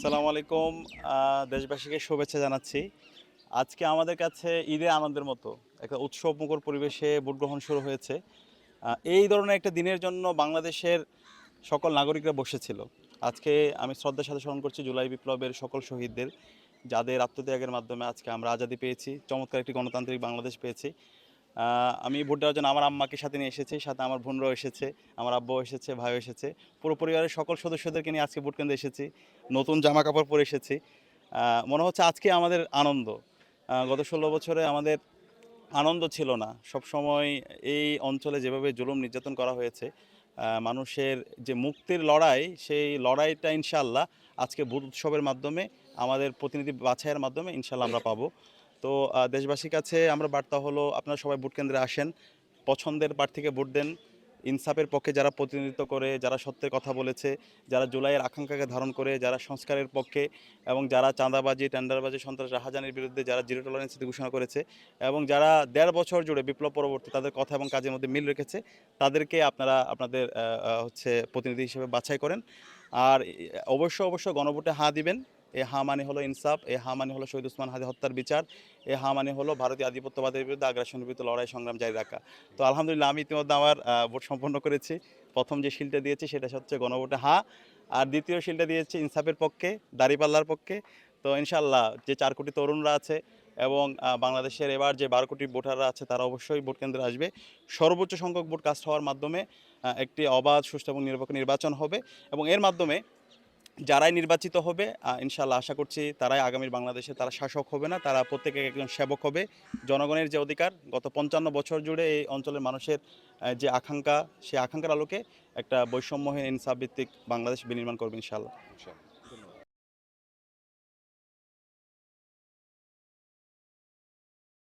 আসসালামু আলাইকুম। দেশবাসীকে শুভেচ্ছা জানাচ্ছি। আজকে আমাদের কাছে ঈদের আনন্দের মতো একটা উৎসবমুখর পরিবেশে ভোট গ্রহণ শুরু হয়েছে। এই ধরনের একটা দিনের জন্য বাংলাদেশের সকল নাগরিকরা বসেছিল। আজকে আমি শ্রদ্ধার সাথে স্মরণ করছি জুলাই বিপ্লবের সকল শহীদদের, যাদের আত্মত্যাগের মাধ্যমে আজকে আমরা আজাদি পেয়েছি, চমৎকার একটি গণতান্ত্রিক বাংলাদেশ পেয়েছি। আমি ভোট দেওয়ার জন্য আমার আম্মাকে সাথে নিয়ে এসেছি, সাথে আমার বোনরাও এসেছে, আমার আব্বুও এসেছে, ভাইও এসেছে। পুরো পরিবারের সকল সদস্যদেরকে নিয়ে আজকে ভোট কেন্দ্রে এসেছি। নতুন জামা কাপড় পরে এসেছি। মনে হচ্ছে আজকে আমাদের আনন্দ। গত ১৬ বছরে আমাদের আনন্দ ছিল না। সবসময় এই অঞ্চলে যেভাবে জুলুম নির্যাতন করা হয়েছে, মানুষের যে মুক্তির লড়াই, সেই লড়াইটা ইনশাআল্লাহ আজকে ভোট উৎসবের মাধ্যমে, আমাদের প্রতিনিধি বাছাইয়ের মাধ্যমে ইনশাআল্লাহ আমরা পাবো। তো দেশবাসীর কাছে আমরা বার্তা হলো, আপনারা সবাই ভোট কেন্দ্রে আসেন, পছন্দের প্রার্থীকে ভোট দেন। ইনসাফের পক্ষে যারা প্রতিনিধিত্ব করে, যারা সত্যের কথা বলেছে, যারা জুলাইয়ের আকাঙ্ক্ষাকে ধারণ করে, যারা সংস্কারের পক্ষে এবং যারা চাঁদাবাজি, টেন্ডারবাজি, সন্ত্রাস, রাহাজানির বিরুদ্ধে যারা জিরো টলারেন্স নীতি ঘোষণা করেছে এবং যারা ১.৫ বছর জুড়ে বিপ্লব পরবর্তী তাদের কথা এবং কাজের মধ্যে মিল রেখেছে, তাদেরকে আপনারা আপনাদের প্রতিনিধি হিসেবে বাছাই করেন। আর অবশ্যই গণভোটে হাঁ দিবেন। এ হাঁ মানে হলো ইনসাফ, এ হাঁ মানে হলো শহীদ ওসমান হাদি হত্যার বিচার, এ হাঁ মানে হলো ভারতীয় আধিপত্যবাদের বিরুদ্ধে আগ্রাসনের বিরুদ্ধে লড়াই সংগ্রাম জারি রাখা। তো আলহামদুলিল্লাহ আমি ইতিমধ্যে আমার ভোট সম্পন্ন করেছি। প্রথম যে শিলটা দিয়েছি সেটা হচ্ছে গণভোটে হাঁ, আর দ্বিতীয় শিলটা দিয়েছি ইনসাফের পক্ষে, দাঁড়িপাল্লার পক্ষে। তো ইনশাআল্লাহ যে ৪ কোটি তরুণরা আছে এবং বাংলাদেশের এবার যে ১২ কোটি ভোটাররা আছে তারা অবশ্যই ভোট কেন্দ্রে আসবে। সর্বোচ্চ সংখ্যক ভোট কাস্ট হওয়ার মাধ্যমে একটি অবাধ, সুষ্ঠু এবং নিরপেক্ষ নির্বাচন হবে এবং এর মাধ্যমে যারাই নির্বাচিত হবে ইনশাআল্লাহ আশা করছি তারাই আগামীর বাংলাদেশে তারা শাসক হবে না, তারা প্রত্যেকে একজন সেবক হবে। জনগণের যে অধিকার গত ৫৫ বছর জুড়ে এই অঞ্চলের মানুষের যে আকাঙ্ক্ষা, সেই আকাঙ্ক্ষার আলোকে একটা বৈষম্যহীন ইনসাফ ভিত্তিক বাংলাদেশ বিনির্মাণ করবে ইনশাআল্লাহ।